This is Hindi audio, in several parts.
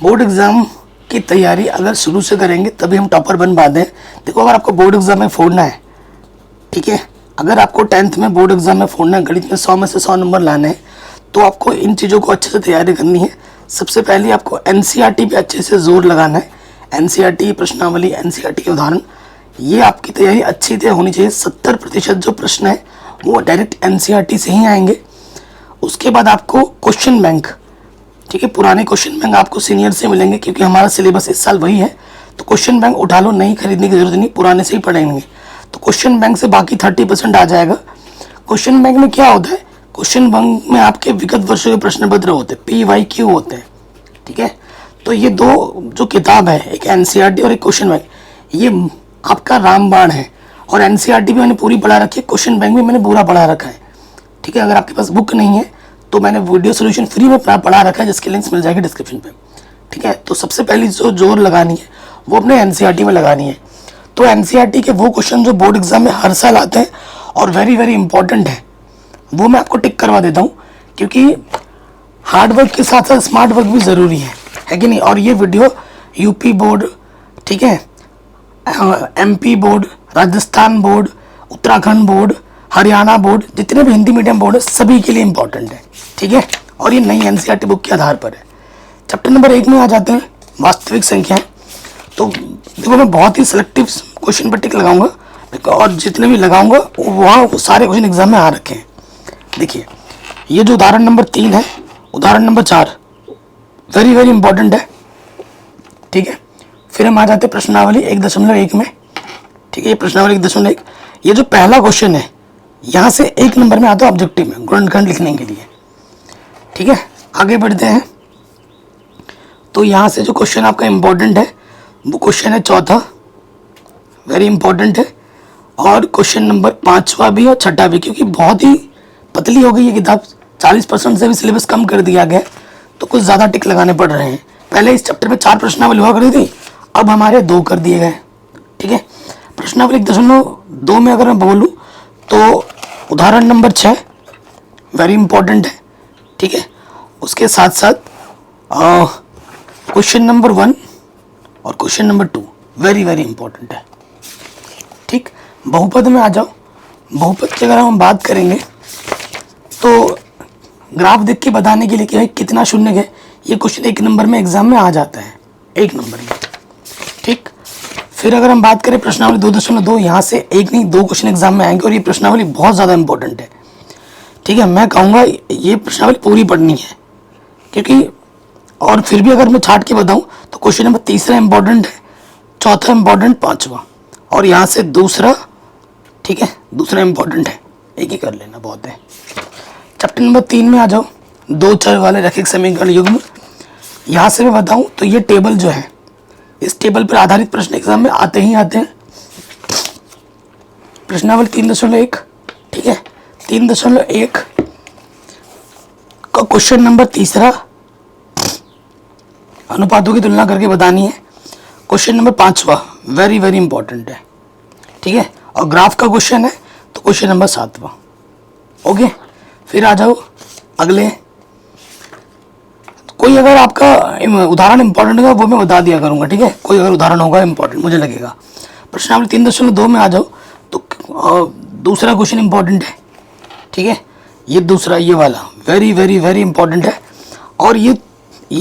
बोर्ड एग्ज़ाम की तैयारी अगर शुरू से करेंगे तभी हम टॉपर बन पाते हैं। देखो, अगर आपको बोर्ड एग्ज़ाम में फोड़ना है, ठीक है, अगर आपको 10th में बोर्ड एग्ज़ाम में फोड़ना है, गणित में 100 में से 100 नंबर लाने हैं, तो आपको इन चीज़ों को अच्छे से तैयारी करनी है। सबसे पहले आपको एनसीईआरटी पे अच्छे से जोर लगाना है। एनसीईआरटी प्रश्नावली, एनसीईआरटी के उदाहरण, ये आपकी तैयारी अच्छी तरह होनी चाहिए। 70% जो प्रश्न है वो डायरेक्ट एनसीईआरटी से ही आएंगे। उसके बाद आपको क्वेश्चन बैंक, ठीक है, पुराने क्वेश्चन बैंक आपको सीनियर से मिलेंगे क्योंकि हमारा सिलेबस इस साल वही है। तो क्वेश्चन बैंक उठा लो, नहीं खरीदने की जरूरत नहीं, पुराने से ही पढ़ेंगे। तो क्वेश्चन बैंक से बाकी 30% आ जाएगा। क्वेश्चन बैंक में क्या होता है? क्वेश्चन बैंक में आपके विगत वर्षों के प्रश्न पत्र होते हैं, PYQ होते हैं, ठीक है। तो ये दो जो किताब है, एक एनसीईआरटी और एक क्वेश्चन बैंक, ये आपका रामबाण है। और एनसीईआरटी भी मैंने पूरी पढ़ा रखी है, क्वेश्चन बैंक भी मैंने पूरा पढ़ा रखा है, ठीक है। अगर आपके पास बुक नहीं है तो मैंने वीडियो सोल्यूशन फ्री में पढ़ा रखा है, जिसकी लिंक्स मिल जाएगी डिस्क्रिप्शन पे, ठीक है। तो सबसे पहली जो जोर लगानी है वो अपने एनसीईआरटी में लगानी है। तो एनसीईआरटी के वो क्वेश्चन जो बोर्ड एग्जाम में हर साल आते हैं और वेरी वेरी इंपॉर्टेंट है, वो मैं आपको टिक करवा देता हूँ, क्योंकि हार्ड वर्क के साथ साथ स्मार्ट वर्क भी ज़रूरी है कि नहीं। और ये वीडियो यूपी बोर्ड, ठीक है, MP board, Rajasthan board, Uttarakhand board, Haryana board, जितने भी हिंदी मीडियम बोर्ड है सभी के लिए इंपॉर्टेंट है, ठीक है। और ये नई एनसीईआरटी बुक के आधार पर है। चैप्टर नंबर 1 में आ जाते हैं वास्तविक संख्याएं। तो देखो, मैं बहुत ही सिलेक्टिव क्वेश्चन पर टिक लगाऊंगा और जितने भी लगाऊंगा वो सारे क्वेश्चन एग्जाम में आ रखे हैं। देखिए, ये जो उदाहरण नंबर 3 है, उदाहरण नंबर 4 वेरी वेरी इंपॉर्टेंट है, ठीक है। फिर हम आ जाते हैं प्रश्नावली 1.1 में, ठीक है। ये प्रश्नावली 1.1, ये जो पहला क्वेश्चन है यहाँ से 1 नंबर में आता है ऑब्जेक्टिव में गुणनखंड लिखने के लिए, ठीक है। आगे बढ़ते हैं। तो यहाँ से जो क्वेश्चन आपका इंपॉर्टेंट है वो क्वेश्चन है चौथा, वेरी इंपॉर्टेंट है। और क्वेश्चन नंबर 5वां भी और 6ठा भी, क्योंकि बहुत ही पतली हो गई ये किताब, 40% से भी सिलेबस कम कर दिया गया, तो कुछ ज़्यादा टिक लगाने पड़ रहे हैं। पहले इस चैप्टर में 4 प्रश्नावली हुआ करती थी, अब हमारे 2 कर दिए गए, ठीक है। प्रश्नावली 1.2 में अगर मैं बोलूँ तो उदाहरण नंबर 6 वेरी इंपॉर्टेंट है, ठीक है। उसके साथ साथ क्वेश्चन नंबर 1 और question number 2 very very important है, ठीक। बहुपद में आ जाओ। बहुपद की अगर हम बात करेंगे तो ग्राफ देख के बताने के लिए कि भाई कितना शून्य है, ये क्वेश्चन 1 नंबर में एग्जाम में आ जाता है, 1 नंबर में, ठीक। फिर अगर हम बात करें प्रश्नावली 2.2, यहाँ से 1 नहीं 2 क्वेश्चन एग्जाम में आएंगे और ये प्रश्नावली बहुत ज़्यादा इंपॉर्टेंट है, ठीक है। मैं कहूँगा ये प्रश्नावली पूरी पढ़नी है, क्योंकि और फिर भी अगर मैं छाट के बताऊँ तो क्वेश्चन नंबर 3 इंपॉर्टेंट है, चौथा इंपॉर्टेंट, 5वां, और यहाँ से दूसरा, ठीक है, दूसरा इंपॉर्टेंट है, एक ही कर लेना बहुत है। चैप्टर नंबर 3 में आ जाओ, 2 चर वाले रैखिक समीकरण युग्म। यहाँ से मैं बताऊँ तो ये टेबल जो है, इस टेबल पर आधारित प्रश्न एग्जाम में आते ही आते हैं। प्रश्नावली 3.1, ठीक है, 3.1 का क्वेश्चन नंबर 3 अनुपातों की तुलना करके बतानी है। क्वेश्चन नंबर 5वां वेरी वेरी इंपॉर्टेंट है, ठीक है। और ग्राफ का क्वेश्चन है तो क्वेश्चन नंबर 7वां, ओके। फिर आ जाओ अगले। कोई अगर आपका उदाहरण इंपॉर्टेंट होगा वो मैं बता दिया करूंगा, ठीक है। कोई अगर उदाहरण होगा इंपॉर्टेंट मुझे लगेगा। प्रश्नावली 3.2 में आ जाओ तो दूसरा क्वेश्चन इंपॉर्टेंट है, ठीक है। ये दूसरा, ये वाला वेरी वेरी वेरी इंपॉर्टेंट है। और ये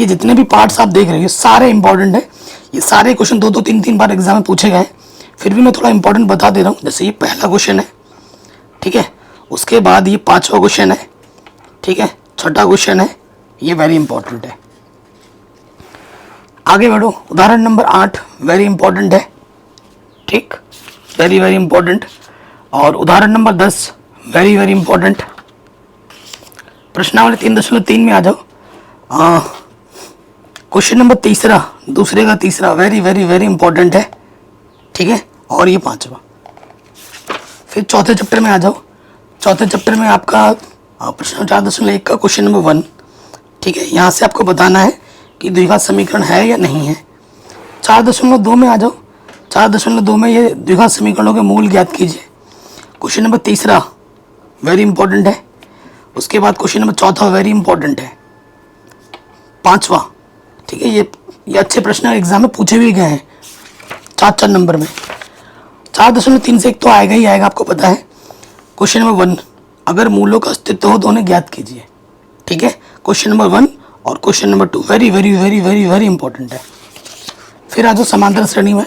जितने भी पार्ट्स आप देख रहे हो सारे इंपॉर्टेंट है। ये सारे क्वेश्चन 2-2, 3-3 बार एग्जाम में पूछे गए, फिर भी मैं थोड़ा इंपॉर्टेंट बता दे रहा हूँ। जैसे ये पहला क्वेश्चन है, ठीक है, उसके बाद ये 5वां क्वेश्चन है, ठीक है, 6ठा क्वेश्चन है, ये वेरी इंपॉर्टेंट है। आगे बढ़ो, उदाहरण नंबर 8 वेरी इंपॉर्टेंट है, ठीक, वेरी वेरी इंपॉर्टेंट। और उदाहरण नंबर 10 वेरी वेरी इंपॉर्टेंट। प्रश्नावली 3.3 में आ जाओ। क्वेश्चन नंबर 3 दूसरे का तीसरा वेरी वेरी वेरी इंपॉर्टेंट है, ठीक है। और ये 5वां। फिर चौथे चैप्टर में आ जाओ। चौथे चैप्टर में आपका प्रश्न 4.1 का क्वेश्चन नंबर 1, ठीक है। यहाँ से आपको बताना है कि द्विघात समीकरण है या नहीं है। 4.2 में आ जाओ। 4.2 में ये द्विघात समीकरणों के मूल ज्ञात कीजिए। क्वेश्चन नंबर 3 वेरी इंपॉर्टेंट है। उसके बाद क्वेश्चन नंबर 4 वेरी इंपॉर्टेंट है। 5वां, ठीक है, ये अच्छे प्रश्न एग्जाम में पूछे भी गए हैं 4-4 नंबर में। 4.3 से एक तो आएगा ही आएगा, आपको पता है। क्वेश्चन नंबर 1, अगर मूलों का अस्तित्व हो तो उन्हें ज्ञात कीजिए। ठीक है, क्वेश्चन नंबर 1 और question number 2 very very very very very important है। फिर आ जाओ समांतर श्रेणी में।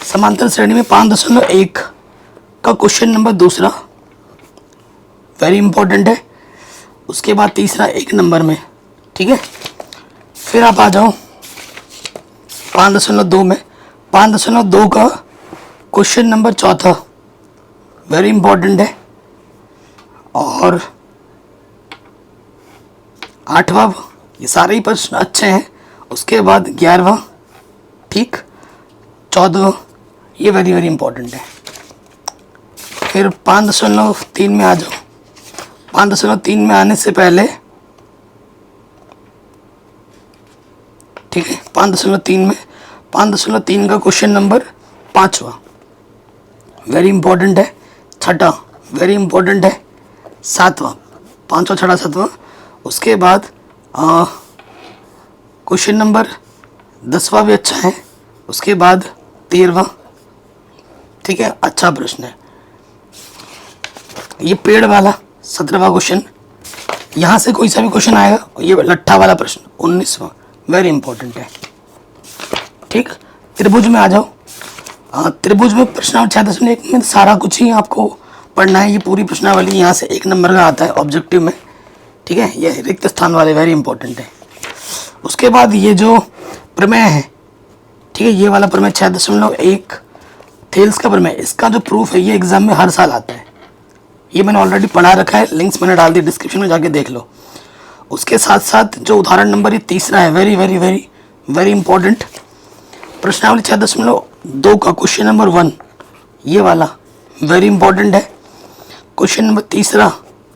समांतर श्रेणी में 5.1 का क्वेश्चन नंबर दूसरा वेरी इंपॉर्टेंट है। उसके बाद तीसरा 1 नंबर में। ठीक है, फिर आप आ जाओ 5.2 में। 5.2 का क्वेश्चन नंबर चौथा वेरी इंपॉर्टेंट है। और 8वां, ये सारे ही प्रश्न अच्छे हैं। उसके बाद 11वां, ठीक, 14वां, ये वेरी वेरी इंपॉर्टेंट है। फिर 5.3 में आ जाओ। 5.3 में आने से पहले, ठीक है, 5.3 का क्वेश्चन नंबर 5वां वेरी इंपॉर्टेंट है। 6वां वेरी इंपॉर्टेंट है। 7वां, 5वां 6वां 7वां। उसके बाद क्वेश्चन नंबर 10वां भी अच्छा है। उसके बाद 13वां, ठीक है, अच्छा प्रश्न है। ये पेड़ वाला 17वां क्वेश्चन, यहाँ से कोई सा भी क्वेश्चन आएगा। ये लट्ठा वाला प्रश्न 19वां वेरी इंपॉर्टेंट है। ठीक, त्रिभुज में आ जाओ। त्रिभुज में प्रश्नावली 6.1 में सारा कुछ ही आपको पढ़ना है। ये पूरी प्रश्नावली यहाँ से 1 नंबर का आता है ऑब्जेक्टिव में। ठीक है, ये रिक्त स्थान वाले वेरी इंपॉर्टेंट है। उसके बाद ये जो प्रमेय है, ठीक है, ये वाला प्रमेय 6.1 थेल्स का प्रमेय, इसका जो प्रूफ है ये एग्जाम में हर साल आता है। ये मैंने ऑलरेडी पढ़ा रखा है, लिंक्स मैंने डाल दी डिस्क्रिप्शन में, जाके देख लो। उसके साथ साथ जो उदाहरण नंबर ये तीसरा है very very very very important. प्रश्नावली 6.2 का क्वेश्चन नंबर 1 ये वाला वेरी इंपॉर्टेंट है। क्वेश्चन नंबर तीसरा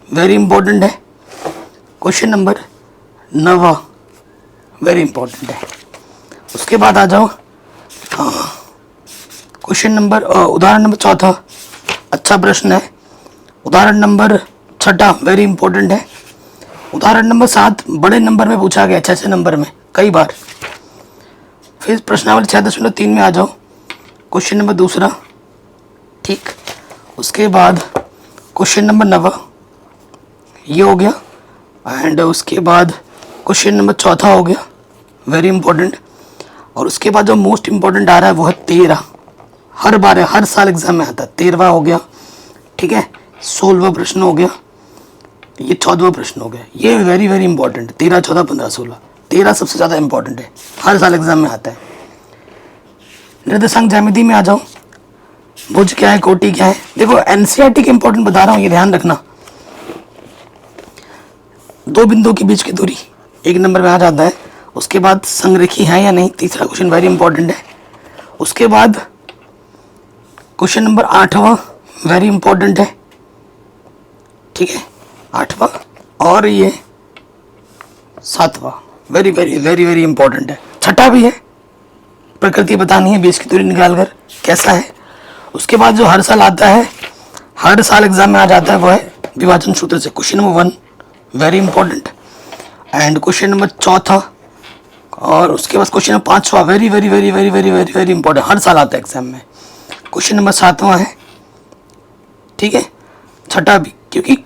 वेरी इंपॉर्टेंट है। क्वेश्चन नंबर 9 वेरी इंपॉर्टेंट है। उसके बाद आ जाओ क्वेश्चन नंबर उदाहरण नंबर 4 अच्छा प्रश्न है। उदाहरण नंबर 6 वेरी इंपॉर्टेंट है। उदाहरण नंबर 7 बड़े नंबर में पूछा गया, 6 नंबर में कई बार। फिर प्रश्नावली 6.3 में आ जाओ, क्वेश्चन नंबर दूसरा, ठीक। उसके बाद क्वेश्चन नंबर 9 ये हो गया। एंड उसके बाद क्वेश्चन नंबर 4 हो गया वेरी इंपॉर्टेंट। और उसके बाद जो मोस्ट इंपॉर्टेंट आ रहा है वो है 13। हर बार है, हर साल एग्जाम में आता है। 13वां हो गया, ठीक है। 16वां प्रश्न हो गया, ये 14वां प्रश्न हो गया। ये वेरी वेरी इंपॉर्टेंट, 13, 14, 15, 16। 13 सबसे ज़्यादा इंपॉर्टेंट है, हर साल एग्जाम में आता है। निर्देशांक ज्यामिति में आ जाओ, भुज क्या है, कोटि क्या है। देखो एनसीईआरटी के इंपॉर्टेंट बता रहा हूँ, ये ध्यान रखना। 2 बिंदुओं के बीच की दूरी 1 नंबर में आ जाता है। उसके बाद संरेखी है या नहीं, तीसरा क्वेश्चन वेरी इंपॉर्टेंट है। उसके बाद क्वेश्चन नंबर 8वां वेरी इंपॉर्टेंट है, ठीक है, 8वां। और ये 7वां very very very very important है। 6ठा भी है, प्रकृति बतानी है, बीच की दूरी निकाल कर कैसा है। उसके बाद जो हर साल आता है, हर साल एग्जाम में आ जाता है, वो है विभाजन सूत्र से। Question number 1 very important. And question number 4 और उसके बाद क्वेश्चन नंबर 5वां very very very very very very very important, हर साल आता है एग्जाम में। क्वेश्चन नंबर 7वां है, ठीक है। 6ठा भी, क्योंकि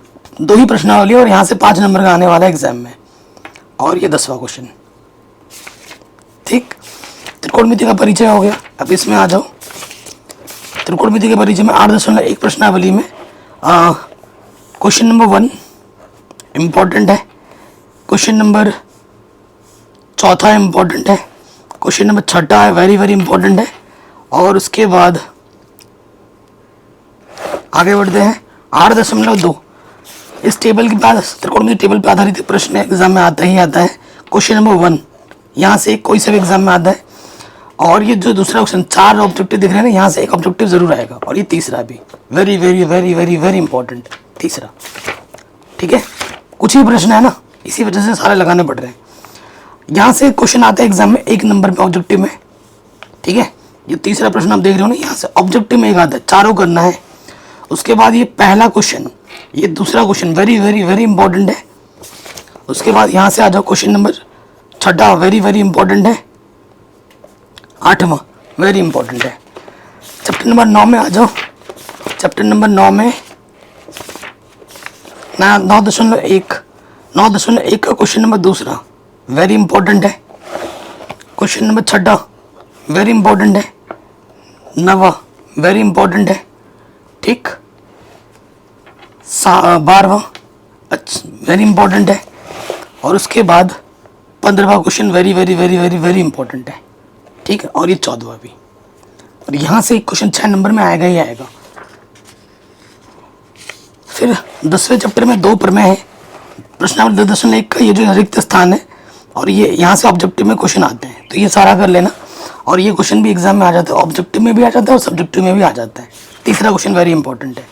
2 ही प्रश्नावली और यहाँ से 5 नंबर का आने वाला है एग्जाम में। और ये 10वां क्वेश्चन, ठीक। त्रिकोणमिति का परिचय हो गया। अब इसमें आ जाओ, त्रिकोणमिति के परिचय में 8.1 प्रश्नावली में क्वेश्चन नंबर 1 इम्पॉर्टेंट है। क्वेश्चन नंबर 4 इम्पॉर्टेंट है। क्वेश्चन नंबर 6 है, वेरी वेरी इंपॉर्टेंट है। और उसके बाद आगे बढ़ते हैं। 8.2 इस टेबल के बाद त्रिकोणमिति टेबल पर आधारित प्रश्न एग्जाम में आता ही आता है। क्वेश्चन नंबर 1 यहाँ से कोई सा भी एग्जाम में आता है। और ये जो दूसरा क्वेश्चन, 4 ऑब्जेक्टिव दिख रहे हैं ना, यहाँ से एक ऑब्जेक्टिव जरूर आएगा। और ये तीसरा भी very very very very very important, तीसरा, ठीक है। कुछ ही प्रश्न है ना, इसी वजह से सारे लगाने पड़ रहे हैं। यहाँ से क्वेश्चन आता है एग्जाम में 1 नंबर में ऑब्जेक्टिव में, ठीक है। ये तीसरा प्रश्न आप देख रहे हो ना, यहाँ से ऑब्जेक्टिव में एक आता है, चारों करना है। उसके बाद ये पहला क्वेश्चन, ये दूसरा question very very very important है। उसके बाद यहाँ से आ जाओ क्वेश्चन नंबर छठा वेरी वेरी इंपॉर्टेंट है, आठवां वेरी इंपॉर्टेंट है। चैप्टर नंबर 9 में आ जाओ। चैप्टर नंबर 9 में 9.1 का क्वेश्चन नंबर दूसरा वेरी इंपॉर्टेंट है। क्वेश्चन नंबर छठा वेरी इंपॉर्टेंट है। नवा वेरी इंपॉर्टेंट है, ठीक। 12वां वेरी इंपॉर्टेंट है। और उसके बाद 15वां question very very very very very important है, ठीक है। और ये 14वां भी। और यहाँ से एक क्वेश्चन 6 नंबर में आएगा ही आएगा। फिर 10वें चैप्टर में 2 प्रमेय है। प्रश्नावली 2.1 का ये जो रिक्त स्थान है और ये यहाँ से ऑब्जेक्टिव में क्वेश्चन आते हैं, तो ये सारा कर लेना। और ये क्वेश्चन भी एग्जाम में आ जाता है, ऑब्जेक्टिव में भी आ जाता है और सब्जेक्टिव में भी आ जाता है। तीसरा क्वेश्चन वेरी इंपॉर्टेंट है।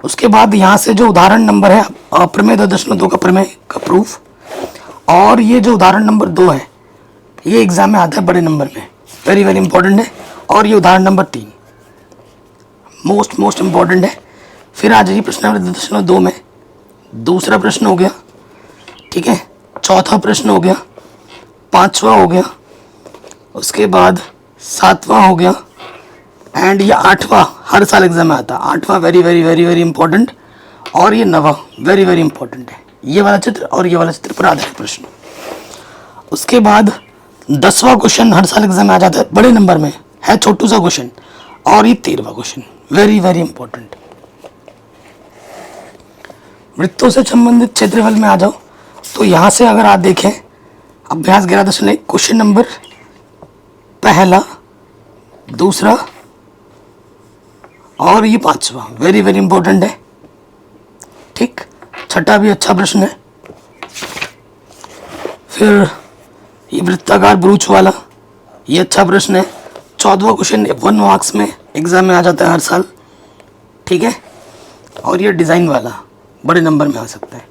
उसके बाद यहाँ से जो उदाहरण नंबर है प्रमेय 2.2 का प्रमेय का प्रूफ, और ये जो उदाहरण नंबर 2 है ये एग्जाम में आता है बड़े नंबर में, वेरी वेरी इंपॉर्टेंट है। और ये उदाहरण नंबर 3 मोस्ट इंपॉर्टेंट है। फिर आ जाइए प्रश्नावली 2.2 में दूसरा प्रश्न हो गया, ठीक है। चौथा प्रश्न हो गया, 5वां हो गया, उसके बाद 7वां हो गया, एंड ये 8वां हर साल एग्जाम में आता है। 8वां very very very very important, और ये 9वां वेरी वेरी इंपॉर्टेंट है। ये वाला चित्र और ये वाला चित्र पर आधारित प्रश्न। उसके बाद 10वां क्वेश्चन हर साल एग्जाम में आ जाता है, बड़े नंबर में है, छोटू सा क्वेश्चन। और ये 13वां क्वेश्चन वेरी वेरी इंपॉर्टेंट। वृत्तों से संबंधित क्षेत्रफल में आ जाओ, तो यहाँ से अगर आप देखें अभ्यास 11.1 क्वेश्चन नंबर पहला, दूसरा और ये 5वां वेरी वेरी इंपॉर्टेंट है, ठीक। छठा भी अच्छा प्रश्न है। फिर ये वृत्ताकार ब्रूच वाला, ये अच्छा प्रश्न है। 14वां क्वेश्चन 1 मार्क्स में एग्जाम में आ जाता है हर साल, ठीक है। और ये डिज़ाइन वाला बड़े नंबर में आ सकता है।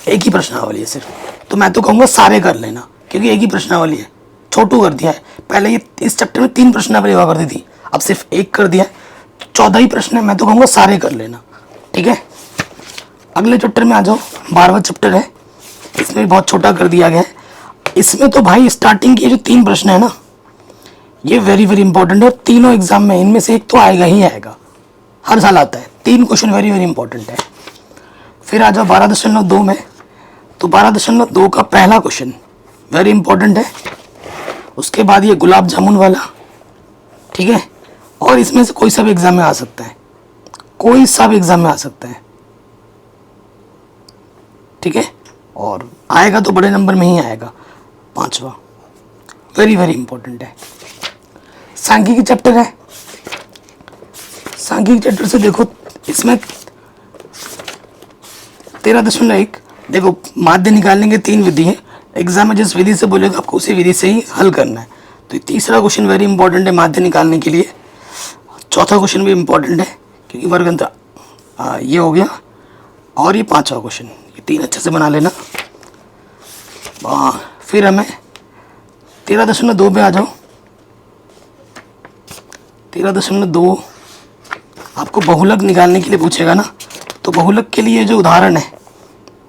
एक ही प्रश्नावली है सिर्फ, तो मैं तो कहूँगा सारे कर लेना, क्योंकि एक ही प्रश्नावली है। छोटू कर दिया है, पहले ये इस चैप्टर में 3 प्रश्नावली हुआ करती थी, अब सिर्फ 1 कर दिया है। 14 ही प्रश्न है, मैं तो कहूँगा सारे कर लेना, ठीक है। अगले चैप्टर में आ जाओ, 12वां चैप्टर है। इसमें भी बहुत छोटा कर दिया गया है। इसमें तो भाई स्टार्टिंग के जो 3 प्रश्न है ना, ये वेरी वेरी इंपॉर्टेंट है। और तीनों एग्जाम में इनमें से एक तो आएगा ही आएगा, हर साल आता है। 3 क्वेश्चन वेरी वेरी इंपॉर्टेंट है। फिर आ जाओ 12.2 में, तो 12.2 का पहला क्वेश्चन वेरी इंपॉर्टेंट है। उसके बाद ये गुलाब जामुन वाला, ठीक है। और इसमें से कोई सा भी एग्जाम में आ सकता है, कोई सा भी एग्जाम में आ सकता है, ठीक है। और आएगा तो बड़े नंबर में ही आएगा। 5वां वेरी वेरी इंपॉर्टेंट है। सांख्यिकी चैप्टर है। सांख्यिकी चैप्टर से देखो, इसमें 13.1 देखो, माध्य निकालने के 3 विधि है। एग्जाम में जिस विधि से बोलेगा आपको उसी विधि से ही हल करना है। तो तीसरा क्वेश्चन वेरी इंपॉर्टेंट है माध्य निकालने के लिए। चौथा क्वेश्चन भी इंपॉर्टेंट है, क्योंकि वर्ग अंतर ये हो गया। और ये 5वां क्वेश्चन, ये 3 अच्छे से बना लेना। फिर हमें 13.2 पे आ जाओ। 13.2 आपको बहुलक निकालने के लिए पूछेगा ना, तो बहुलक के लिए जो उदाहरण है,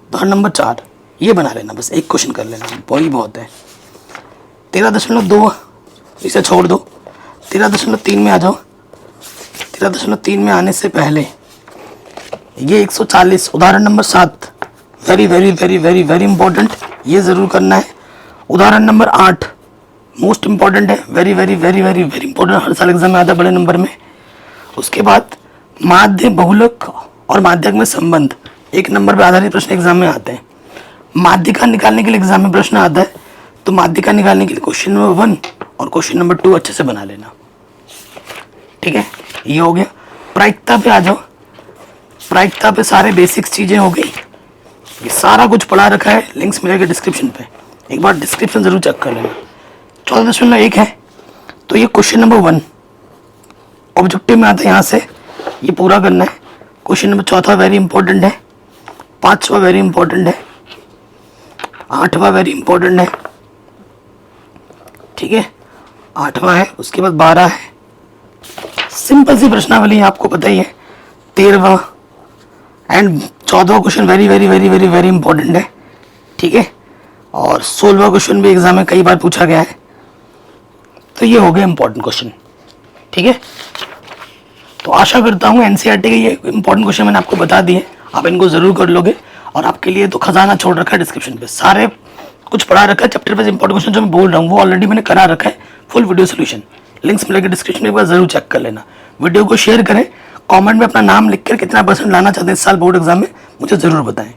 उदाहरण नंबर 4 ये बना लेना, बस एक क्वेश्चन कर लेना, वही बहुत है। 13.2 इसे छोड़ दो। 13.3 में आ जाओ। 13.3 में आने से पहले ये 140 उदाहरण नंबर 7 very very very very very important, ये ज़रूर करना है। उदाहरण नंबर 8 मोस्ट इंपॉर्टेंट है, very very very very very important, हर साल एग्जाम में आता है बड़े नंबर में। उसके बाद माध्य बहुलक और माध्यक में संबंध, 1 नंबर पर आधारित प्रश्न एग्जाम में आते हैं। माध्यिका निकालने के लिए एग्जाम में प्रश्न आता है, तो माध्यिका निकालने के लिए क्वेश्चन नंबर 1 और क्वेश्चन नंबर 2 अच्छे से बना लेना, ठीक है। ये हो गया। प्रायिकता पे आ जाओ। प्रायिकता पे सारे बेसिक्स चीज़ें हो गई, ये सारा कुछ पढ़ा रखा है, लिंक्स मिलेगा डिस्क्रिप्शन पे, एक बार डिस्क्रिप्शन ज़रूर चेक कर लेना। 14.1 है, तो ये क्वेश्चन नंबर 1 ऑब्जेक्टिव में आता है, यहाँ से ये पूरा करना है। क्वेश्चन नंबर 4 वेरी इंपॉर्टेंट है, 5वां वेरी इंपॉर्टेंट है, 8वां वेरी इंपॉर्टेंट है, ठीक है। 8वां है, उसके बाद 12 है, सिंपल सी प्रश्नावली आपको पता ही है। 13वां एंड 14वां question very very very very very important है, ठीक है। और 16वां क्वेश्चन भी एग्जाम में कई बार पूछा गया है। तो ये हो गए इंपॉर्टेंट क्वेश्चन, ठीक है। तो आशा करता हूँ एनसीईआरटी के ये इंपॉर्टेंट क्वेश्चन मैंने आपको बता दिए, आप इनको जरूर कर लोगे। और आपके लिए तो खजाना छोड़ रखा है डिस्क्रिप्शन पे, सारे कुछ पढ़ा रखा है चैप्टर वाइज इंपॉर्टेंट क्वेश्चन जो मैं बोल रहा हूँ वो ऑलरेडी मैंने करा रखा है, फुल वीडियो सोल्यूशन, लिंक्स मिलेगा डिस्क्रिप्शन में, एक बार जरूर चेक कर लेना। वीडियो को शेयर करें, कमेंट में अपना नाम लिखकर कितना परसेंट लाना चाहते हैं इस साल बोर्ड एग्जाम में मुझे ज़रूर बताएं।